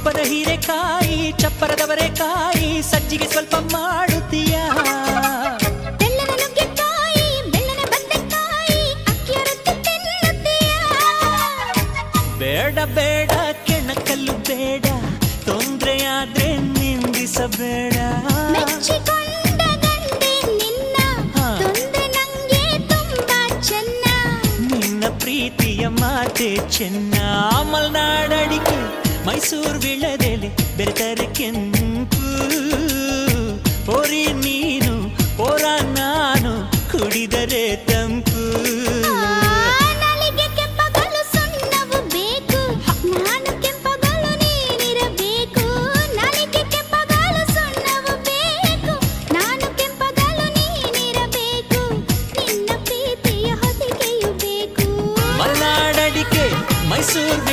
ತುಪ್ಪದ ಹೀರೆಕಾಯಿ ಚಪ್ಪರದವರೆಕಾಯಿ ಸಜ್ಜಿಗೆ ಸ್ವಲ್ಪ ಮಾಡುತ್ತೀಯ ಬೆಲ್ಲದ ನುಗ್ಗೆಕಾಯಿ ಬೆಲ್ಲದ ಬದನೆಕಾಯಿ ಅಕ್ಕಿಯ ರೊಟ್ಟಿ ತಿನ್ನುತ್ತೀಯ ಬೇಡ ಬೇಡ ಕೆಣಕಲ್ಲು ಬೇಡ ತೊಂದ್ರೆಯಾದ್ರೆ ನಿಂದಿಸಬೇಡ ಮೆಚ್ಚಿಕೊಂಡ ಗಂಡೆ ನಿನ್ನ ತೊಂದ್ರೆ ನಂಗೆ ತುಂಬಾ ಚೆನ್ನ ನಿನ್ನ ಪ್ರೀತಿಯ ಮಾತೆ ಚೆನ್ನ ಮಲ್ನಾಡಡಿಕೆ ಮೈಸೂರು ವಿಳದೆಲೆ ಬೆರೆತರೆ ಕೆಂಪು ಪೋರಿ ನೀನು ಪೋರ ನಾನು ಕುಡಿದರೆ